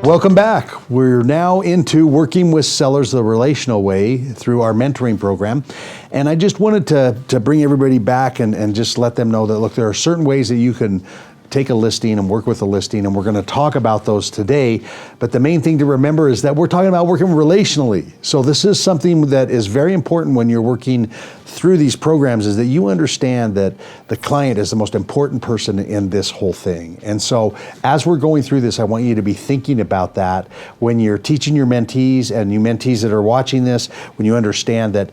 Welcome back. We're now into working with sellers the relational way through our mentoring program. And I just wanted to bring everybody back and just let them know that, look, there are certain ways that you can take a listing and work with a listing, and we're going to talk about those today. But the main thing to remember is that we're talking about working relationally. So this is something that is very important when you're working through these programs, is that you understand that the client is the most important person in this whole thing. And so as we're going through this, I want you to be thinking about that when you're teaching your mentees and you mentees that are watching this, when you understand that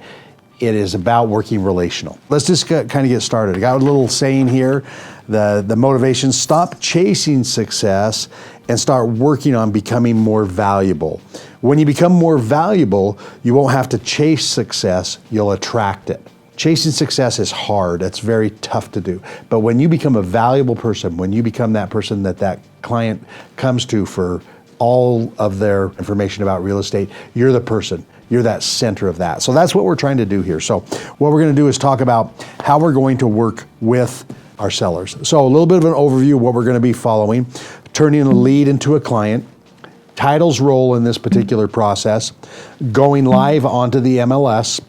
it is about working relational. Let's just kind of get started. I got a little saying here, the motivation: stop chasing success and start working on becoming more valuable. When you become more valuable, you won't have to chase success, you'll attract it. Chasing success is hard, it's very tough to do. But when you become a valuable person, when you become that person that client comes to for all of their information about real estate, you're the person. You're that center of that. So that's what we're trying to do here. So what we're going to do is talk about how we're going to work with our sellers. So a little bit of an overview of what we're going to be following: turning a lead into a client, title's role in this particular process, going live onto the MLS,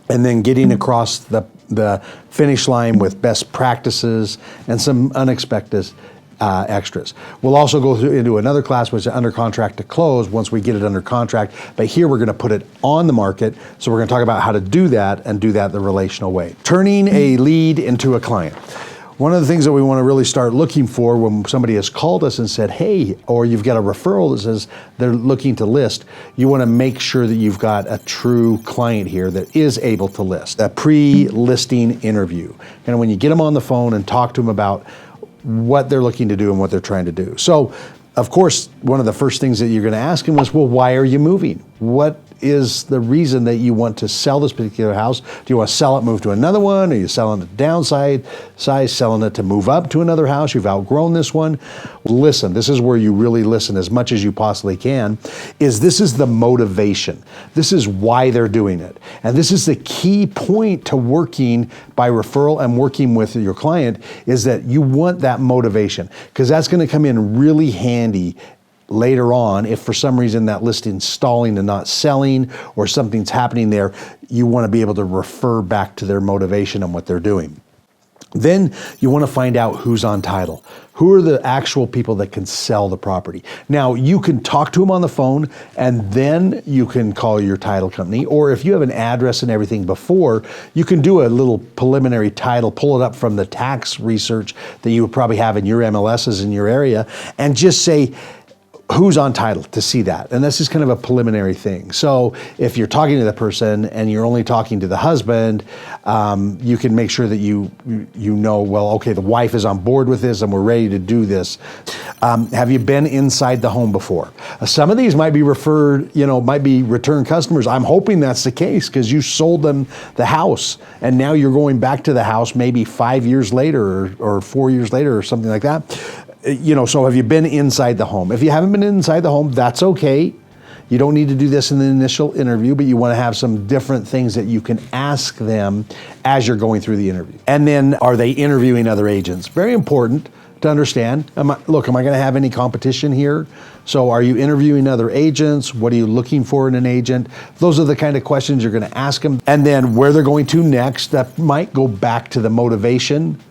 and then getting across the finish line with best practices and some unexpected extras. We'll also go into another class, which is under contract to close, once we get it under contract. But here we're going to put it on the market. So we're going to talk about how to do that and do that the relational way. Turning a lead into a client. One of the things that we want to really start looking for when somebody has called us and said, hey, or you've got a referral that says they're looking to list, you want to make sure that you've got a true client here that is able to list. A pre-listing interview. And when you get them on the phone and talk to them about what they're looking to do and what they're trying to do. So, of course, one of the first things that you're going to ask them is, well, why are you moving? What is the reason that you want to sell this particular house? Do you want to sell it, move to another one? Are you selling it downside, selling it to move up to another house? You've outgrown this one. Listen, this is where you really listen as much as you possibly can, this is the motivation. This is why they're doing it. And this is the key point to working by referral and working with your client, is that you want that motivation, because that's going to come in really handy later on. If for some reason that listing's stalling and not selling, or something's happening there, you want to be able to refer back to their motivation and what they're doing. Then you want to find out who's on title. Who are the actual people that can sell the property? Now, you can talk to them on the phone, and then you can call your title company. Or if you have an address and everything before, you can do a little preliminary title, pull it up from the tax research that you would probably have in your MLSs in your area, and just say, who's on title, to see that. And this is kind of a preliminary thing. So if you're talking to the person and you're only talking to the husband, you can make sure that you know, well, okay, the wife is on board with this and we're ready to do this. Have you been inside the home before? Some of these might be might be return customers. I'm hoping that's the case, because you sold them the house and now you're going back to the house maybe 5 years later or 4 years later or something like that. So have you been inside the home? If you haven't been inside the home, that's okay. You don't need to do this in the initial interview, but you want to have some different things that you can ask them as you're going through the interview. And then, are they interviewing other agents? Very important to understand. Am I going to have any competition here? So are you interviewing other agents? What are you looking for in an agent? Those are the kind of questions you're going to ask them. And then where they're going to next, that might go back to the motivation.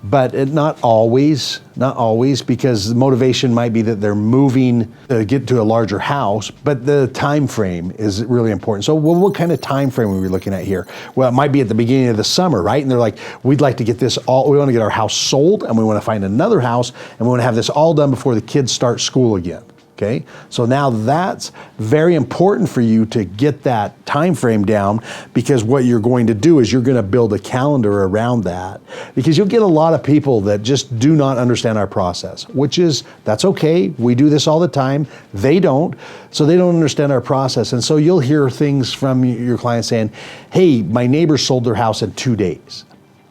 But not always, because the motivation might be that they're moving to get to a larger house, but the time frame is really important. So what kind of time frame are we looking at here? Well, it might be at the beginning of the summer, right? And they're like, we want to get our house sold, and we want to find another house, and we want to have this all done before the kids start school again. Okay, so now that's very important for you to get that time frame down, because what you're going to do is you're going to build a calendar around that, because you'll get a lot of people that just do not understand our process, that's okay. We do this all the time. They don't, so they don't understand our process. And so you'll hear things from your clients saying, hey, my neighbor sold their house in 2 days.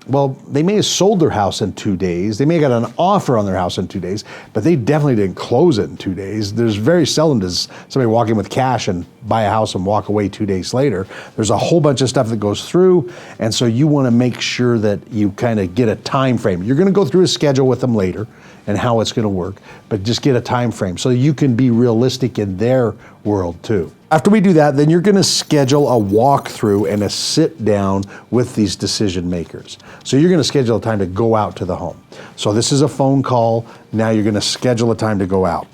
Well, they may have sold their house in 2 days. They may have got an offer on their house in 2 days, but they definitely didn't close it in 2 days. There's very seldom does somebody walk in with cash and buy a house and walk away 2 days later. There's a whole bunch of stuff that goes through, and so you want to make sure that you kind of get a time frame. You're going to go through a schedule with them later and how it's going to work, but just get a time frame so you can be realistic in their world too. After we do that, then you're going to schedule a walkthrough and a sit down with these decision makers. So you're going to schedule a time to go out to the home. So this is a phone call. Now you're going to schedule a time to go out.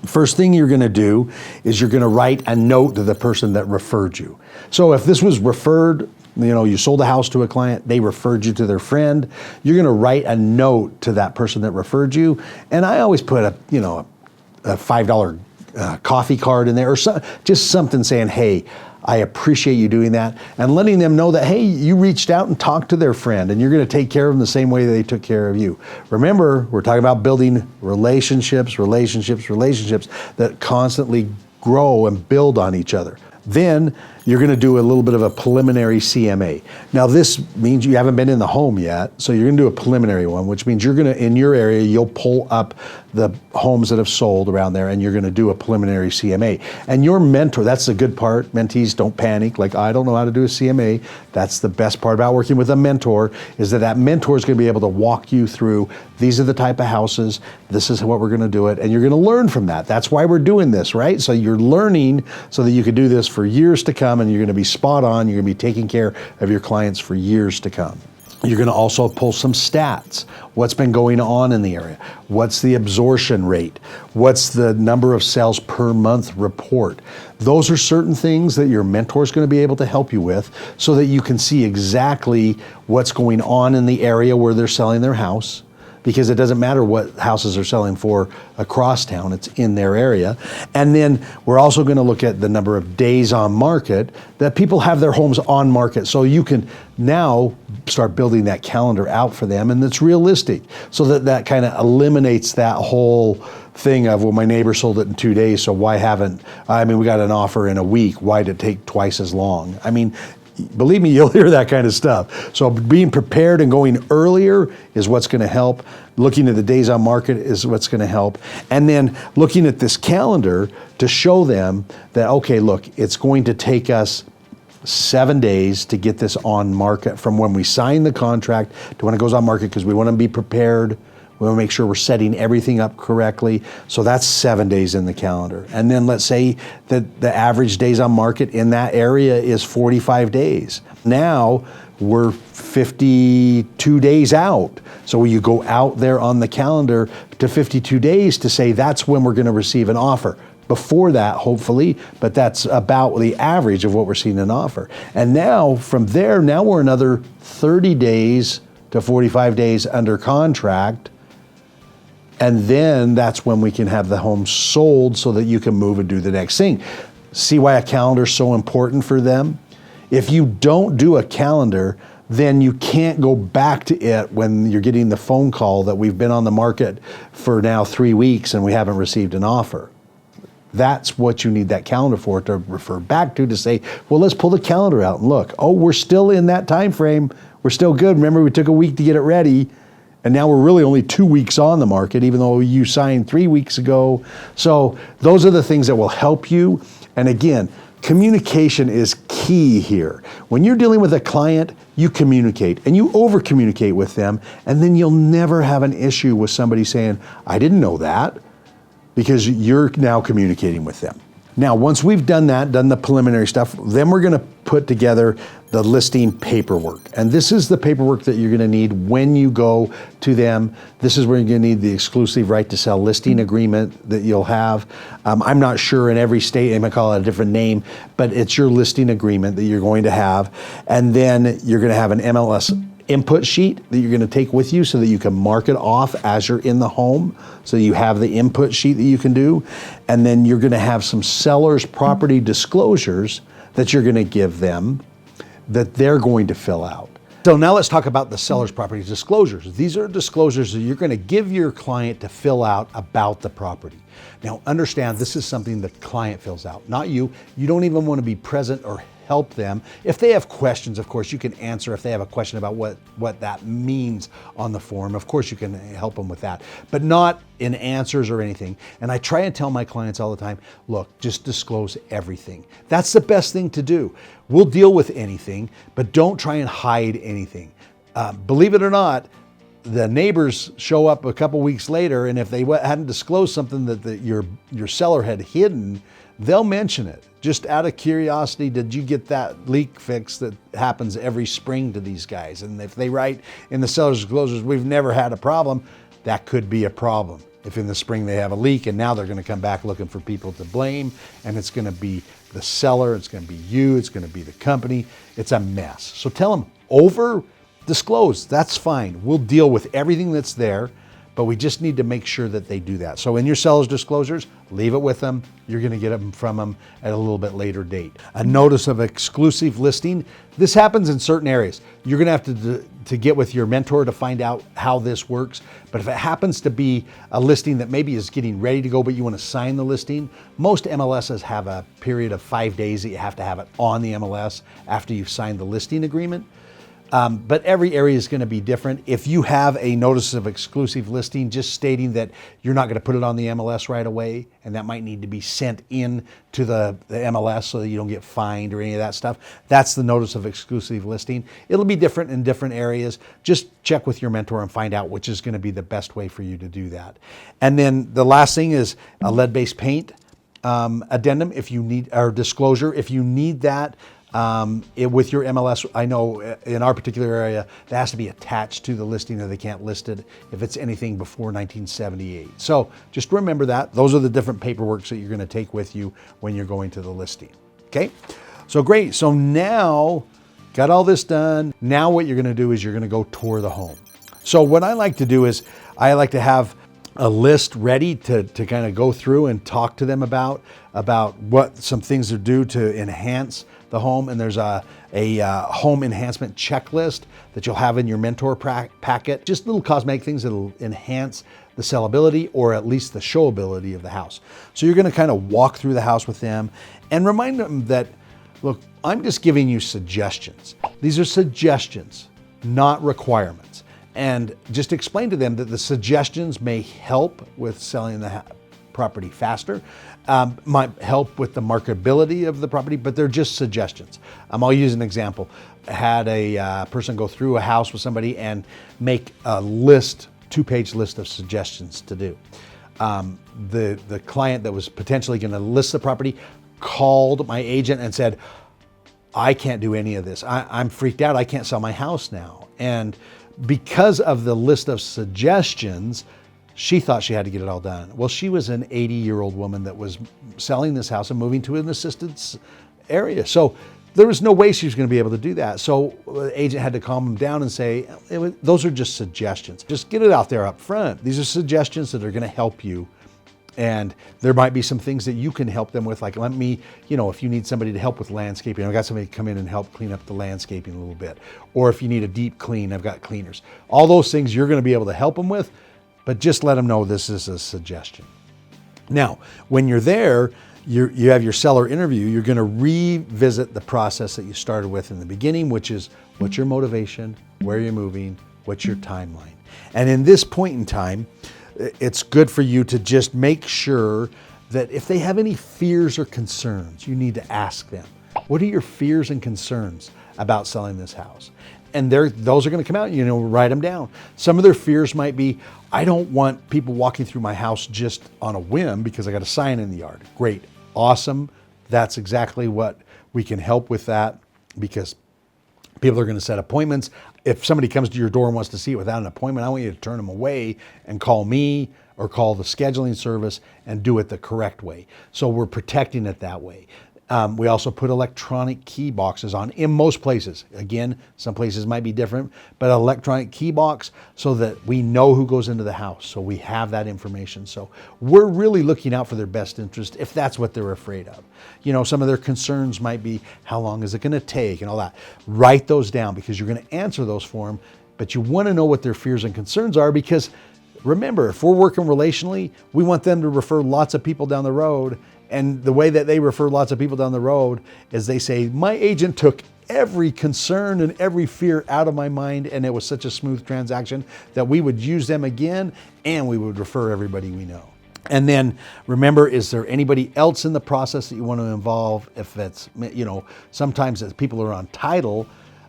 First thing you're going to do is you're going to write a note to the person that referred you. So if this was referred, you sold a house to a client, they referred you to their friend, you're going to write a note to that person that referred you. And I always put a $5 coffee card in there, or just something saying, hey, I appreciate you doing that, and letting them know that, hey, you reached out and talked to their friend and you're going to take care of them the same way they took care of you. Remember, we're talking about building relationships that constantly grow and build on each other. Then you're going to do a little bit of a preliminary CMA. Now this means you haven't been in the home yet, so you're going to do a preliminary one, which means you're going to, in your area, you'll pull up the homes that have sold around there and you're going to do a preliminary CMA. And your mentor, that's the good part, mentees don't panic, like I don't know how to do a CMA. That's the best part about working with a mentor, is that mentor is going to be able to walk you through, these are the type of houses, this is what we're going to do it, and you're going to learn from that. That's why we're doing this, right? So you're learning so that you can do this for years to come, and you're going to be spot on, you're going to be taking care of your clients for years to come. You're going to also pull some stats. What's been going on in the area? What's the absorption rate? What's the number of sales per month report? Those are certain things that your mentor is going to be able to help you with so that you can see exactly what's going on in the area where they're selling their house, because it doesn't matter what houses are selling for across town, it's in their area. And then we're also going to look at the number of days on market that people have their homes on market. So you can now start building that calendar out for them, and it's realistic, so that kind of eliminates that whole thing of, well, my neighbor sold it in 2 days, so we got an offer in a week, why did it take twice as long? Believe me, you'll hear that kind of stuff. So being prepared and going earlier is what's going to help. Looking at the days on market is what's going to help. And then looking at this calendar to show them that, okay, look, it's going to take us 7 days to get this on market from when we sign the contract to when it goes on market, because we want to be prepared. We want to make sure we're setting everything up correctly. So that's 7 days in the calendar. And then let's say that the average days on market in that area is 45 days. Now we're 52 days out. So you go out there on the calendar to 52 days to say that's when we're going to receive an offer. Before that, hopefully, but that's about the average of what we're seeing an offer. And now from there, now we're another 30 days to 45 days under contract. And then that's when we can have the home sold so that you can move and do the next thing. See why a calendar is so important for them? If you don't do a calendar, then you can't go back to it when you're getting the phone call that we've been on the market for now 3 weeks and we haven't received an offer. That's what you need that calendar for, to refer back to say, well, let's pull the calendar out and look. Oh, we're still in that time frame. We're still good. Remember, we took a week to get it ready. And now we're really only 2 weeks on the market, even though you signed 3 weeks ago. So those are the things that will help you. And again, communication is key here. When you're dealing with a client, you communicate and you over communicate with them. And then you'll never have an issue with somebody saying, I didn't know that, because you're now communicating with them. Now, once we've done the preliminary stuff, then we're going to put together the listing paperwork. And this is the paperwork that you're going to need when you go to them. This is where you're going to need the exclusive right to sell listing agreement that you'll have. I'm not sure in every state, they might call it a different name, but it's your listing agreement that you're going to have. And then you're going to have an MLS input sheet that you're going to take with you so that you can mark it off as you're in the home. So you have the input sheet that you can do. And then you're going to have some seller's property disclosures that you're going to give them that they're going to fill out. So now let's talk about the seller's property disclosures. These are disclosures that you're going to give your client to fill out about the property. Now understand, this is something the client fills out, not you. You don't even want to be present or help them. If they have questions, of course, you can answer. If they have a question about what that means on the form, of course, you can help them with that, but not in answers or anything. And I try and tell my clients all the time, look, just disclose everything. That's the best thing to do. We'll deal with anything, but don't try and hide anything. Believe it or not, the neighbors show up a couple weeks later, and if they hadn't disclosed something that your seller had hidden, they'll mention it. Just out of curiosity, did you get that leak fixed that happens every spring to these guys? And if they write in the seller's disclosures, we've never had a problem, that could be a problem. If in the spring they have a leak and now they're going to come back looking for people to blame, and it's going to be the seller, it's going to be you, it's going to be the company, it's a mess. So tell them, over disclose, that's fine. We'll deal with everything that's there, but we just need to make sure that they do that. So in your seller's disclosures, leave it with them. You're going to get them from them at a little bit later date. A notice of exclusive listing. This happens in certain areas. You're going to have to get with your mentor to find out how this works. But if it happens to be a listing that maybe is getting ready to go, but you want to sign the listing, most MLSs have a period of 5 days that you have to have it on the MLS after you've signed the listing agreement. But every area is going to be different. If you have a notice of exclusive listing just stating that you're not going to put it on the MLS right away, and that might need to be sent in to the MLS so that you don't get fined or any of that stuff, that's the notice of exclusive listing. It'll be different in different areas. Just check with your mentor and find out which is going to be the best way for you to do that. And then the last thing is a lead-based paint addendum, if you need, or disclosure, if you need that. With your MLS, I know in our particular area, that has to be attached to the listing, or they can't list it if it's anything before 1978. So just remember that. Those are the different paperworks that you're going to take with you when you're going to the listing. Okay, so great. So now, got all this done. Now what you're going to do is you're going to go tour the home. So what I like to do is I like to have a list ready to kind of go through and talk to them about what some things to do to enhance the home. And there's a home enhancement checklist that you'll have in your mentor packet. Just little cosmetic things that'll enhance the sellability or at least the showability of the house. So you're going to kind of walk through the house with them and remind them that, look, I'm just giving you suggestions. These are suggestions, not requirements. And just explain to them that the suggestions may help with selling the property faster, might help with the marketability of the property, but they're just suggestions. I'll use an example. I had a person go through a house with somebody and make a list, 2-page list of suggestions to do. The client that was potentially going to list the property called my agent and said, I can't do any of this. I'm freaked out. I can't sell my house now. And because of the list of suggestions, she thought she had to get it all done. Well, she was an 80-year-old woman that was selling this house and moving to an assisted area. So there was no way she was going to be able to do that. So the agent had to calm them down and say, those are just suggestions. Just get it out there up front. These are suggestions that are going to help you. And there might be some things that you can help them with, like let me, if you need somebody to help with landscaping, I've got somebody to come in and help clean up the landscaping a little bit. Or if you need a deep clean, I've got cleaners. All those things you're going to be able to help them with, but just let them know this is a suggestion. Now, when you're there, you have your seller interview, you're going to revisit the process that you started with in the beginning, which is what's your motivation, where you're moving, what's your timeline. And in this point in time, it's good for you to just make sure that if they have any fears or concerns, you need to ask them, what are your fears and concerns about selling this house? And those are going to come out, write them down. Some of their fears might be, I don't want people walking through my house just on a whim because I got a sign in the yard. Great, awesome. That's exactly what we can help with that, because people are going to set appointments. If somebody comes to your door and wants to see it without an appointment, I want you to turn them away and call me or call the scheduling service and do it the correct way. So we're protecting it that way. We also put electronic key boxes on in most places. Again, some places might be different, but electronic key box so that we know who goes into the house. So we have that information. So we're really looking out for their best interest if that's what they're afraid of. Some of their concerns might be, how long is it going to take and all that. Write those down because you're going to answer those for them, but you want to know what their fears and concerns are, because remember, if we're working relationally, we want them to refer lots of people down the road. And the way that they refer lots of people down the road is they say, my agent took every concern and every fear out of my mind, and it was such a smooth transaction that we would use them again and we would refer everybody we know. And then remember, is there anybody else in the process that you want to involve? If it's, sometimes as people are on title,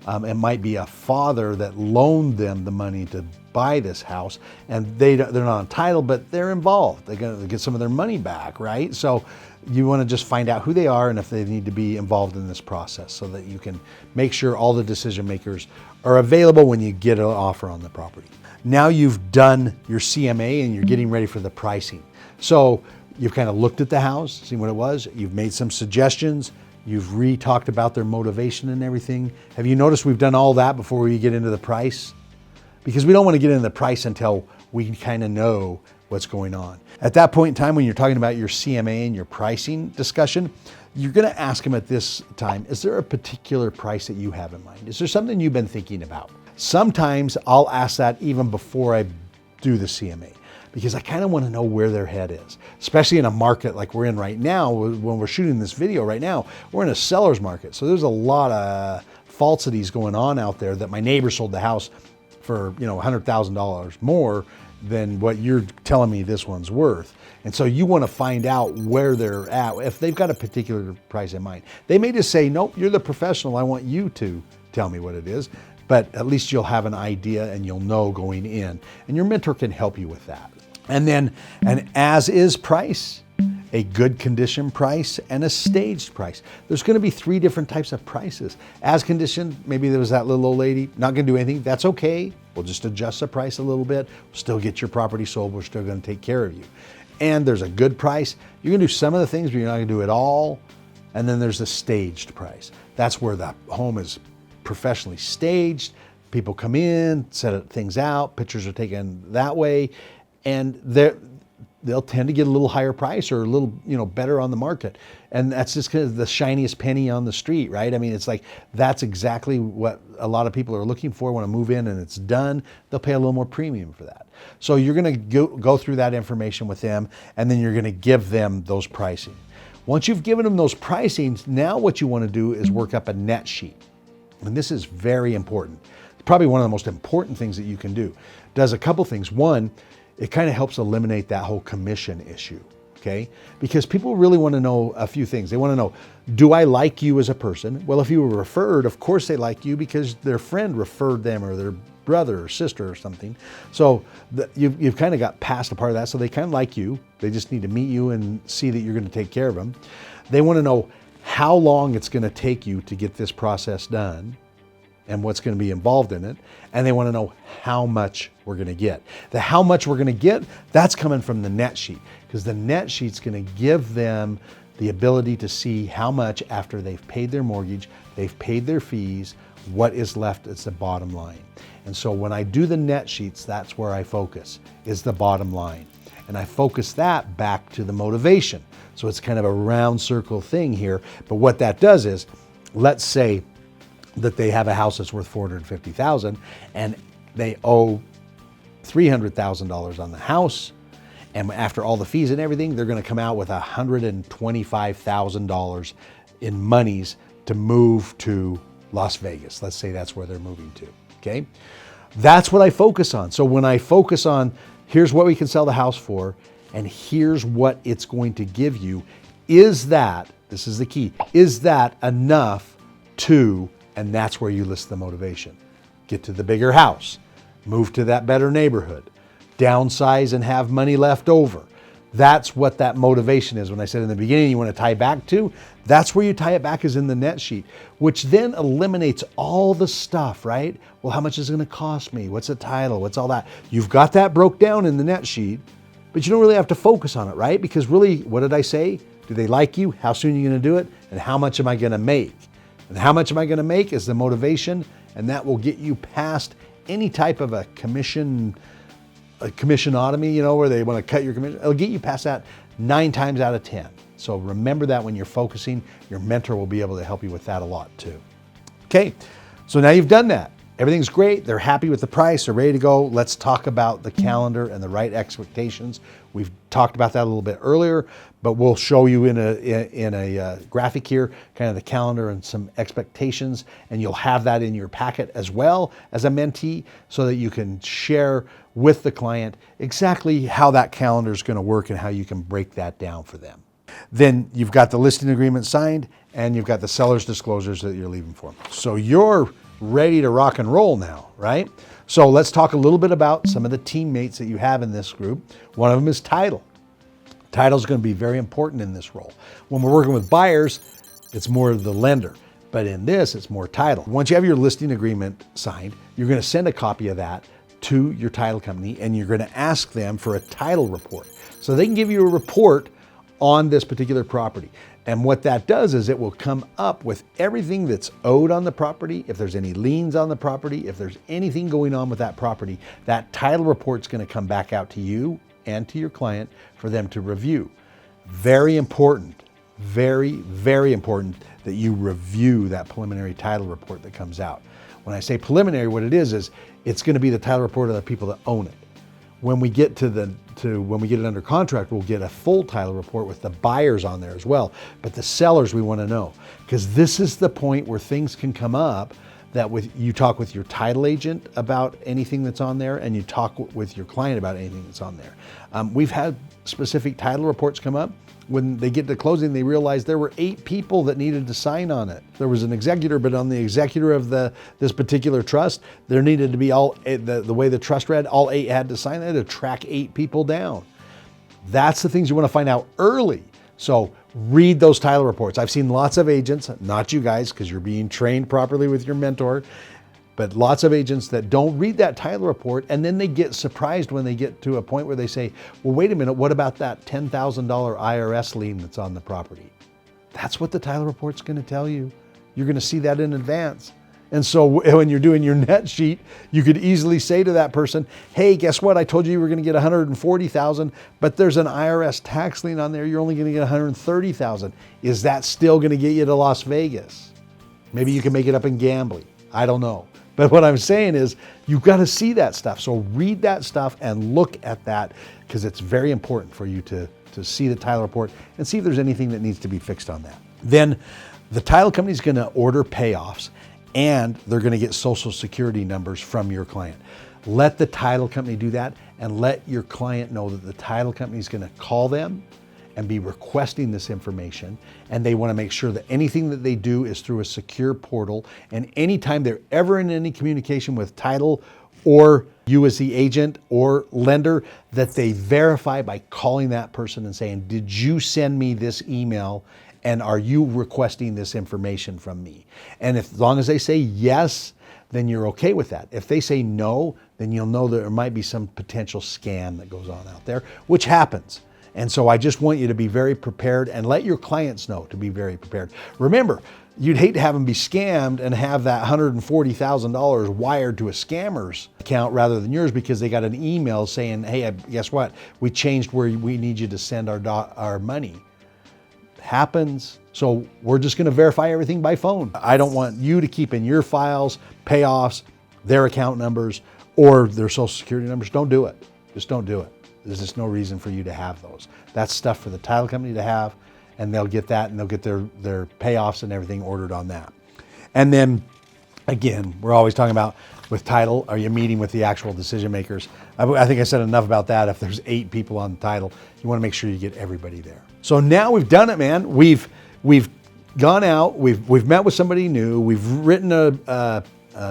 it might be a father that loaned them the money to buy this house, and they're not on title, but they're involved. They're going to get some of their money back, right? So you want to just find out who they are and if they need to be involved in this process so that you can make sure all the decision makers are available when you get an offer on the property. Now you've done your CMA and you're getting ready for the pricing. So you've kind of looked at the house, seen what it was, you've made some suggestions, you've re-talked about their motivation and everything. Have you noticed we've done all that before we get into the price? Because we don't want to get into the price until we kind of know what's going on. At that point in time, when you're talking about your CMA and your pricing discussion, you're going to ask them at this time, is there a particular price that you have in mind? Is there something you've been thinking about? Sometimes I'll ask that even before I do the CMA, because I kind of want to know where their head is, especially in a market like we're in right now. When we're shooting this video right now, we're in a seller's market. So there's a lot of falsities going on out there that my neighbor sold the house for, $100,000 more than what you're telling me this one's worth. And so you want to find out where they're at, if they've got a particular price in mind. They may just say, nope, you're the professional, I want you to tell me what it is. But at least you'll have an idea and you'll know going in. And your mentor can help you with that. And then an as-is price, a good condition price, and a staged price. There's going to be 3 different types of prices. As conditioned, maybe there was that little old lady, not going to do anything. That's okay. We'll just adjust the price a little bit. We'll still get your property sold. We're still going to take care of you. And there's a good price. You're going to do some of the things, but you're not going to do it all. And then there's the staged price. That's where the home is professionally staged. People come in, set things out, pictures are taken that way, and they'll tend to get a little higher price or a little, better on the market. And that's just kind of the shiniest penny on the street, right? I mean, it's like, that's exactly what a lot of people are looking for when I move in and it's done. They'll pay a little more premium for that. So you're going to go through that information with them, and then you're going to give them those pricing. Once you've given them those pricings, now what you want to do is work up a net sheet. And this is very important. It's probably one of the most important things that you can do. It does a couple things. One, it kind of helps eliminate that whole commission issue, okay? Because people really want to know a few things. They want to know, do I like you as a person? Well, if you were referred, of course they like you because their friend referred them or their brother or sister or something. So you've kind of got past a part of that. So they kind of like you. They just need to meet you and see that you're going to take care of them. They want to know how long it's going to take you to get this process done and what's going to be involved in it. And they want to know how much we're going to get. The how much we're going to get, that's coming from the net sheet, because the net sheet's going to give them the ability to see how much after they've paid their mortgage, they've paid their fees, what is left is the bottom line. And so when I do the net sheets, that's where I focus, is the bottom line. And I focus that back to the motivation. So it's kind of a round circle thing here. But what that does is, let's say that they have a house that's worth $450,000 and they owe $300,000 on the house. And after all the fees and everything, they're going to come out with $125,000 in monies to move to Las Vegas. Let's say that's where they're moving to, okay? That's what I focus on. So when I focus on, here's what we can sell the house for, and here's what it's going to give you, is that, this is the key, is that enough to, and that's where you list the motivation. Get to the bigger house, move to that better neighborhood, downsize and have money left over. That's what that motivation is. When I said in the beginning, you want to tie back to, that's where you tie it back, is in the net sheet, which then eliminates all the stuff, right? Well, how much is it going to cost me? What's the title? What's all that? You've got that broke down in the net sheet, but you don't really have to focus on it, right? Because really, what did I say? Do they like you? How soon are you going to do it? And how much am I going to make? And how much am I going to make is the motivation, and that will get you past any type of a commissionotomy, where they want to cut your commission. It'll get you past that 9 times out of 10. So remember that when you're focusing, your mentor will be able to help you with that a lot too. Okay, so now you've done that. everything's great. They're happy with the price. They're ready to go. Let's talk about the calendar and the right expectations. We've talked about that a little bit earlier, but we'll show you in a graphic here, kind of the calendar and some expectations, and you'll have that in your packet as well as a mentee so that you can share with the client exactly how that calendar is going to work and how you can break that down for them. Then you've got the listing agreement signed and you've got the seller's disclosures that you're leaving for them. So you're ready to rock and roll now, right? So let's talk a little bit about some of the teammates that you have in this group. One of them is title. Title is going to be very important in this role. When we're working with buyers, it's more the lender, but in this, it's more title. Once you have your listing agreement signed, you're going to send a copy of that to your title company and you're going to ask them for a title report. So they can give you a report on this particular property. And what that does is it will come up with everything that's owed on the property, if there's any liens on the property, if there's anything going on with that property, that title report's going to come back out to you and to your client for them to review. Very important, very, very important that you review that preliminary title report that comes out. When I say preliminary, what it is it's going to be the title report of the people that own it. When we get when we get it under contract, we'll get a full title report with the buyers on there as well. But the sellers we want to know, because this is the point where things can come up that you talk with your title agent about anything that's on there and you talk with your client about anything that's on there. We've had specific title reports come up. When they get to closing, they realize there were 8 people that needed to sign on it. There was an executor, but on the executor of this particular trust, there needed to be the way the trust read, all 8 had to sign. They had to track 8 people down. That's the things you want to find out early. So read those title reports. I've seen lots of agents, not you guys, because you're being trained properly with your mentor, but lots of agents that don't read that title report, and then they get surprised when they get to a point where they say, well, wait a minute, what about that $10,000 IRS lien that's on the property? That's what the title report's going to tell you. You're going to see that in advance. And so when you're doing your net sheet, you could easily say to that person, hey, guess what? I told you were going to get $140,000, but there's an IRS tax lien on there. You're only going to get $130,000. Is that still going to get you to Las Vegas? Maybe you can make it up in gambling. I don't know. But what I'm saying is you've got to see that stuff. So read that stuff and look at that because it's very important for you to see the title report and see if there's anything that needs to be fixed on that. Then the title company is going to order payoffs and they're going to get social security numbers from your client. Let the title company do that and let your client know that the title company is going to call them and be requesting this information, and they want to make sure that anything that they do is through a secure portal, and anytime they're ever in any communication with title or you as the agent or lender, that they verify by calling that person and saying, did you send me this email and are you requesting this information from me? And as long as they say yes, then you're okay with that. If they say no, then you'll know there might be some potential scam that goes on out there, which happens. And so I just want you to be very prepared and let your clients know to be very prepared. Remember, you'd hate to have them be scammed and have that $140,000 wired to a scammer's account rather than yours because they got an email saying, hey, guess what? We changed where we need you to send our money. Happens. So we're just going to verify everything by phone. I don't want you to keep in your files, payoffs, their account numbers, or their social security numbers. Don't do it. Just don't do it. There's just no reason for you to have those. That's stuff for the title company to have, and they'll get that and they'll get their payoffs and everything ordered on that. And then again, we're always talking about with title, are you meeting with the actual decision makers? I think I said enough about that. If there's 8 people on the title, you want to make sure you get everybody there. So now we've done it, man. We've gone out, we've met with somebody new, we've written a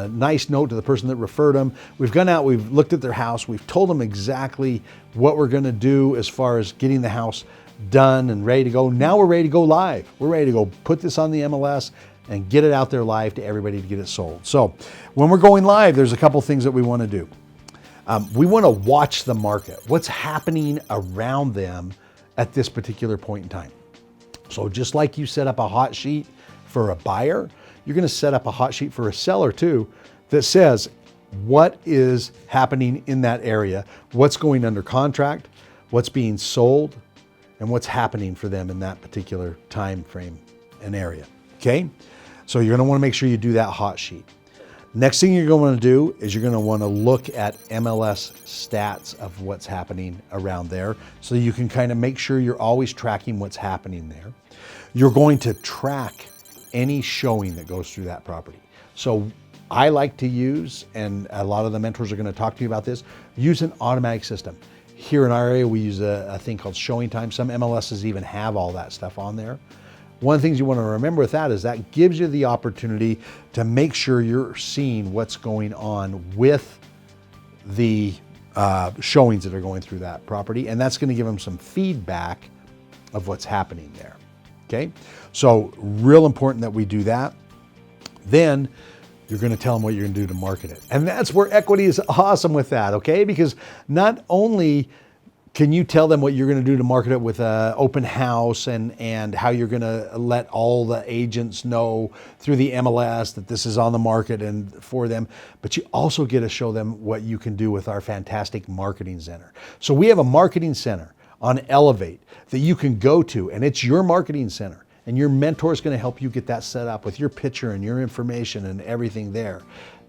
nice note to the person that referred them. We've gone out, we've looked at their house, we've told them exactly what we're going to do as far as getting the house done and ready to go. Now we're ready to go live. We're ready to go put this on the MLS and get it out there live to everybody to get it sold. So when we're going live, there's a couple things that we want to do. We want to watch the market, what's happening around them at this particular point in time. So just like you set up a hot sheet for a buyer, you're going to set up a hot sheet for a seller too that says what is happening in that area, what's going under contract, what's being sold, and what's happening for them in that particular time frame and area. Okay? So you're going to want to make sure you do that hot sheet. Next thing you're going to want to do is you're going to want to look at MLS stats of what's happening around there, so you can kind of make sure you're always tracking what's happening there. You're going to track any showing that goes through that property. So I like to use, and a lot of the mentors are going to talk to you about this, use an automatic system. Here in our area, we use a thing called showing time. Some MLSs even have all that stuff on there. One of the things you want to remember with that is that gives you the opportunity to make sure you're seeing what's going on with the showings that are going through that property, and that's going to give them some feedback of what's happening there. Okay, so real important that we do that. Then you're going to tell them what you're going to do to market it. And that's where equity is awesome with that, okay? Because not only can you tell them what you're going to do to market it with an open house and how you're going to let all the agents know through the MLS that this is on the market and for them, but you also get to show them what you can do with our fantastic marketing center. So we have a marketing center on Elevate that you can go to, and it's your marketing center. And your mentor is going to help you get that set up with your picture and your information and everything there.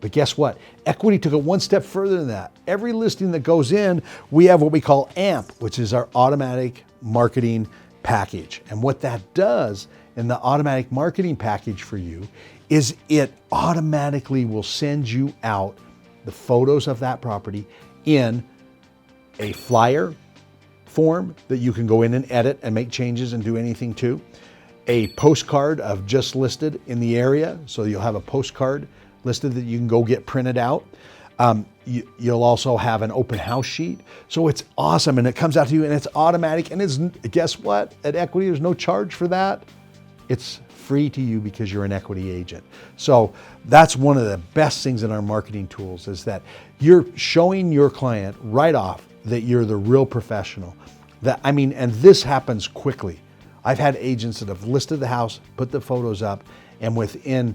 But guess what? Equity took it one step further than that. Every listing that goes in, we have what we call AMP, which is our automatic marketing package. And what that does in the automatic marketing package for you is it automatically will send you out the photos of that property in a flyer form that you can go in and edit and make changes and do anything to. A postcard of just listed in the area, so you'll have a postcard listed that you can go get printed out. You'll also have an open house sheet. So it's awesome, and it comes out to you and it's automatic, and it's, guess what? At Equity, there's no charge for that. It's free to you because you're an equity agent. So that's one of the best things in our marketing tools, is that you're showing your client right off that you're the real professional. And this happens quickly. I've had agents that have listed the house, put the photos up, and within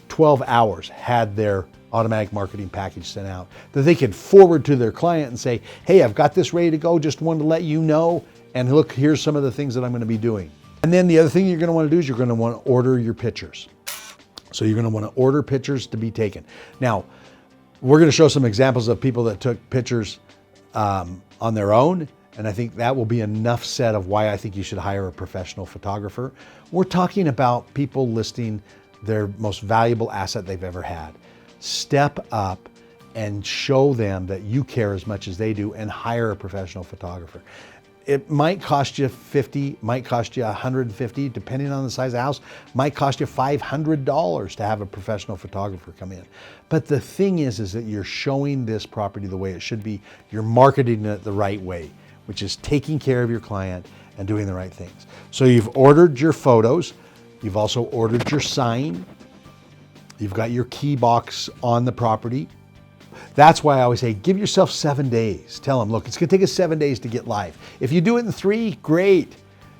12 hours had their automatic marketing package sent out that they can forward to their client and say, hey, I've got this ready to go, just wanted to let you know, and look, here's some of the things that I'm going to be doing. And then the other thing you're going to want to do is you're going to want to order your pictures. So you're going to want to order pictures to be taken. Now, we're going to show some examples of people that took pictures on their own. And I think that will be enough said of why I think you should hire a professional photographer. We're talking about people listing their most valuable asset they've ever had. Step up and show them that you care as much as they do, and hire a professional photographer. It might cost you $50, might cost you $150, depending on the size of the house, might cost you $500 to have a professional photographer come in. But the thing is that you're showing this property the way it should be. You're marketing it the right way, which is taking care of your client and doing the right things. So you've ordered your photos. You've also ordered your sign. You've got your key box on the property. That's why I always say, give yourself 7 days. Tell them, look, it's gonna take us 7 days to get live. If you do it in 3, great.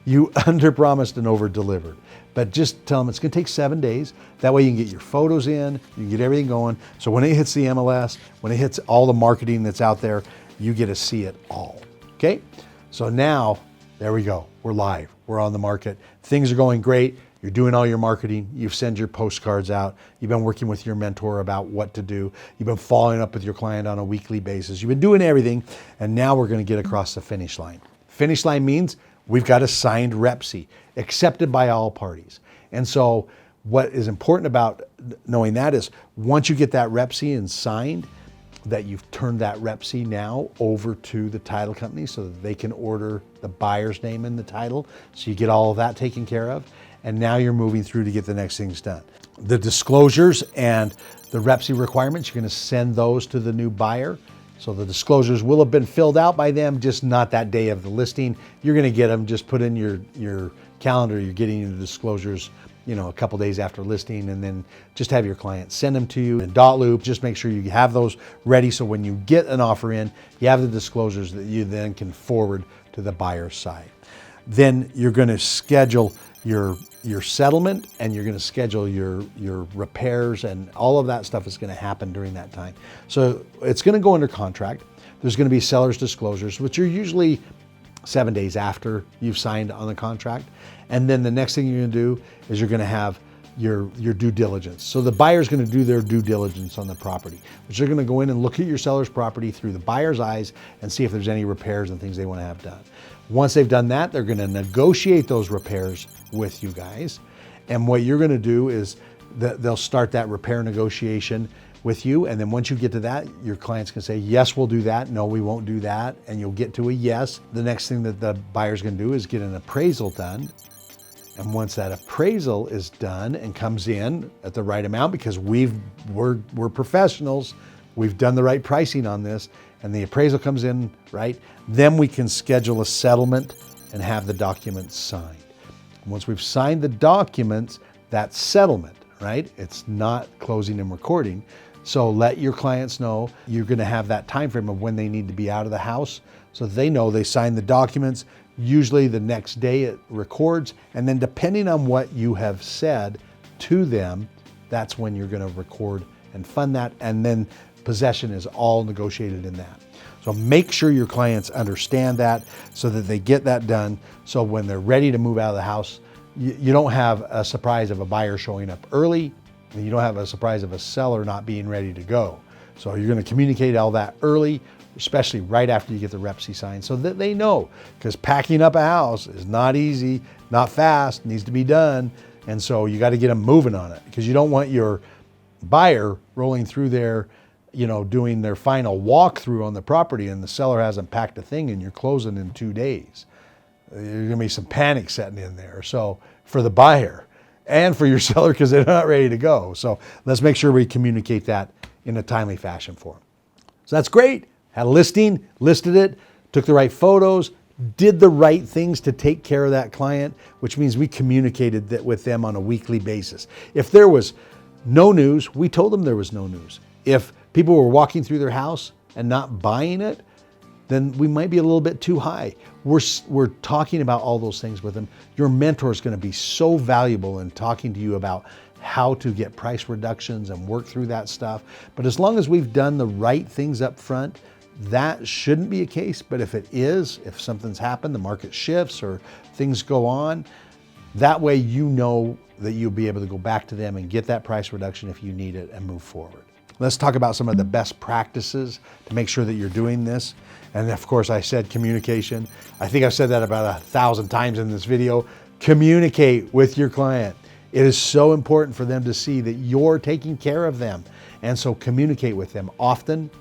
You under-promised and over-delivered. But just tell them it's gonna take 7 days. That way you can get your photos in, you can get everything going. So when it hits the MLS, when it hits all the marketing that's out there, you get to see it all. Okay, so now, there we go. We're live, we're on the market. Things are going great. You're doing all your marketing. You've sent your postcards out. You've been working with your mentor about what to do. You've been following up with your client on a weekly basis. You've been doing everything, and now we're gonna get across the finish line. Finish line means we've got a signed REPC, accepted by all parties. And so what is important about knowing that is once you get that REPC and signed, that you've turned that REPC now over to the title company so that they can order the buyer's name in the title. So you get all of that taken care of. And now you're moving through to get the next things done. The disclosures and the REPC requirements, you're going to send those to the new buyer. So the disclosures will have been filled out by them, just not that day of the listing. You're going to get them, just put in your calendar, you're getting the disclosures, a couple days after listing, and then just have your client send them to you in dot loop. Just make sure you have those ready so when you get an offer in, you have the disclosures that you then can forward to the buyer's side. Then you're going to schedule your settlement, and you're going to schedule your repairs, and all of that stuff is going to happen during that time. So it's going to go under contract. There's going to be seller's disclosures, which are usually 7 days after you've signed on the contract. And then the next thing you're going to do is you're going to have your due diligence. So the buyer's going to do their due diligence on the property, which they're going to go in and look at your seller's property through the buyer's eyes and see if there's any repairs and things they want to have done. Once they've done that, they're going to negotiate those repairs with you guys. And what you're going to do is they'll start that repair negotiation with you. And then once you get to that, your clients can say, yes, we'll do that. No, we won't do that. And you'll get to a yes. The next thing that the buyer's going to do is get an appraisal done. And once that appraisal is done and comes in at the right amount, because we're professionals, we've done the right pricing on this, and the appraisal comes in right, then we can schedule a settlement and have the documents signed. Once we've signed the documents, that's settlement, right? It's not closing and recording. So let your clients know you're going to have that time frame of when they need to be out of the house, so they know they signed the documents. Usually the next day it records, and then depending on what you have said to them, that's when you're going to record and fund that, and then possession is all negotiated in that. So make sure your clients understand that so that they get that done, so when they're ready to move out of the house, you don't have a surprise of a buyer showing up early, and you don't have a surprise of a seller not being ready to go. So you're going to communicate all that early, especially right after you get the rep C signed, so that they know, because packing up a house is not easy, not fast, needs to be done. And so you got to get them moving on it, because you don't want your buyer rolling through there, doing their final walkthrough on the property and the seller hasn't packed a thing and you're closing in 2 days. There's going to be some panic setting in there. So for the buyer and for your seller, because they're not ready to go. So let's make sure we communicate that in a timely fashion for them. So that's great. Had a listing, listed it, took the right photos, did the right things to take care of that client, which means we communicated that with them on a weekly basis. If there was no news, we told them there was no news. If people were walking through their house and not buying it, then we might be a little bit too high. We're talking about all those things with them. Your mentor is going to be so valuable in talking to you about how to get price reductions and work through that stuff. But as long as we've done the right things up front, that shouldn't be a case. But if it is, if something's happened, the market shifts or things go on, that way you know that you'll be able to go back to them and get that price reduction if you need it and move forward. Let's talk about some of the best practices to make sure that you're doing this. And of course, I said communication. I think I've said that about 1,000 times in this video. Communicate with your client. It is so important for them to see that you're taking care of them. And so communicate with them often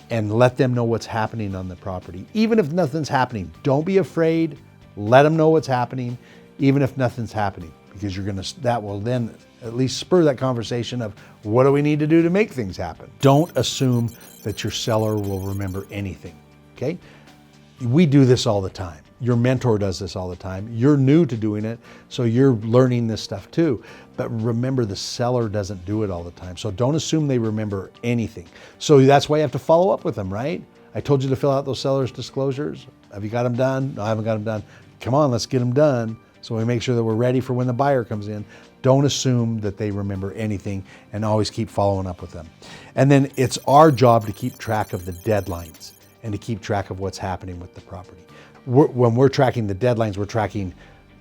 and let them know what's happening on the property. Even if nothing's happening, don't be afraid. Let them know what's happening, even if nothing's happening, because that will then at least spur that conversation of what do we need to do to make things happen. Don't assume that your seller will remember anything, okay? We do this all the time. Your mentor does this all the time. You're new to doing it, so you're learning this stuff too. But remember, the seller doesn't do it all the time. So don't assume they remember anything. So that's why you have to follow up with them, right? I told you to fill out those seller's disclosures. Have you got them done? No, I haven't got them done. Come on, let's get them done, so we make sure that we're ready for when the buyer comes in. Don't assume that they remember anything, and always keep following up with them. And then it's our job to keep track of the deadlines and to keep track of what's happening with the property. When we're tracking the deadlines, we're tracking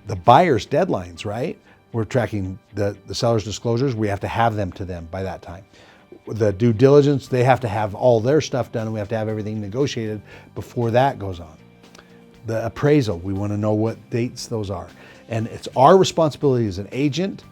the buyer's deadlines, right? We're tracking the seller's disclosures. We have to have them to them by that time. The due diligence, they have to have all their stuff done, and we have to have everything negotiated before that goes on. The appraisal, we want to know what dates those are. And it's our responsibility as an agent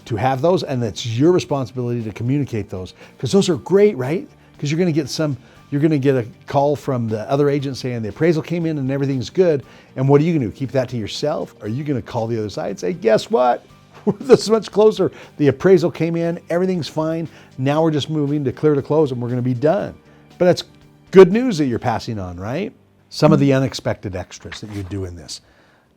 to have those, and it's your responsibility to communicate those, because those are great, right? Because you're going to get a call from the other agent saying the appraisal came in and everything's good. And what are you going to do? Keep that to yourself? Or are you going to call the other side and say, guess what? We're this much closer. The appraisal came in, everything's fine. Now we're just moving to clear to close and we're going to be done. But that's good news that you're passing on, right? Some of the unexpected extras that you do in this.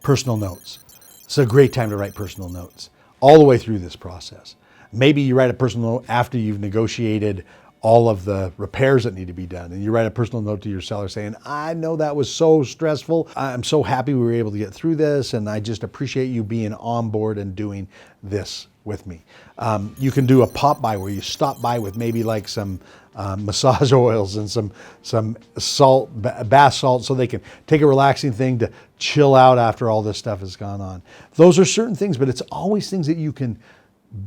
Personal notes. It's a great time to write personal notes all the way through this process. Maybe you write a personal note after you've negotiated all of the repairs that need to be done. And you write a personal note to your seller saying, I know that was so stressful. I'm so happy we were able to get through this. And I just appreciate you being on board and doing this with me. You can do a pop by where you stop by with maybe like some massage oils and some salt, bath salt, so they can take a relaxing thing to chill out after all this stuff has gone on. Those are certain things, but it's always things that you can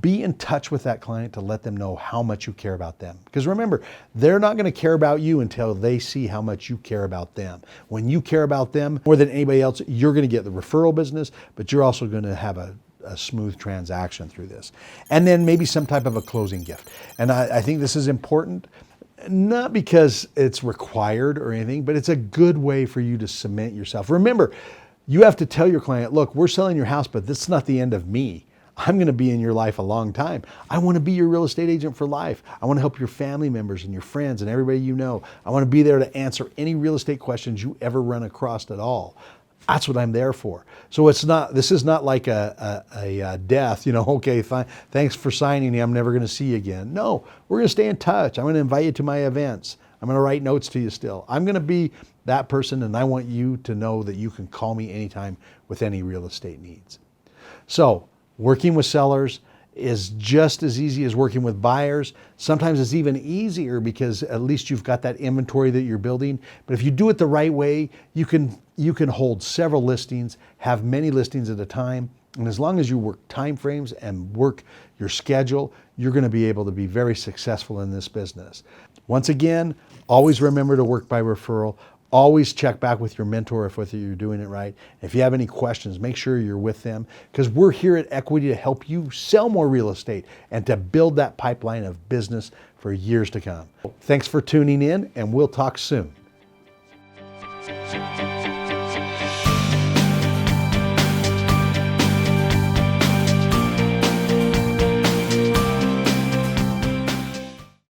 Be in touch with that client to let them know how much you care about them. Because remember, they're not going to care about you until they see how much you care about them. When you care about them more than anybody else, you're going to get the referral business, but you're also going to have a smooth transaction through this. And then maybe some type of a closing gift. And I think this is important, not because it's required or anything, but it's a good way for you to cement yourself. Remember, you have to tell your client, look, we're selling your house, but this is not the end of me. I'm going to be in your life a long time. I want to be your real estate agent for life. I want to help your family members and your friends and everybody you know. I want to be there to answer any real estate questions you ever run across at all. That's what I'm there for. So this is not like a death, okay, fine, thanks for signing me, I'm never going to see you again. No, we're going to stay in touch. I'm going to invite you to my events. I'm going to write notes to you still. I'm going to be that person, and I want you to know that you can call me anytime with any real estate needs. So, working with sellers is just as easy as working with buyers. Sometimes it's even easier because at least you've got that inventory that you're building. But if you do it the right way, you can hold several listings, have many listings at a time. And as long as you work time frames and work your schedule, you're going to be able to be very successful in this business. Once again, always remember to work by referral. Always check back with your mentor if whether you're doing it right. If you have any questions, make sure you're with them, because we're here at Equity to help you sell more real estate and to build that pipeline of business for years to come. Thanks for tuning in, and we'll talk soon.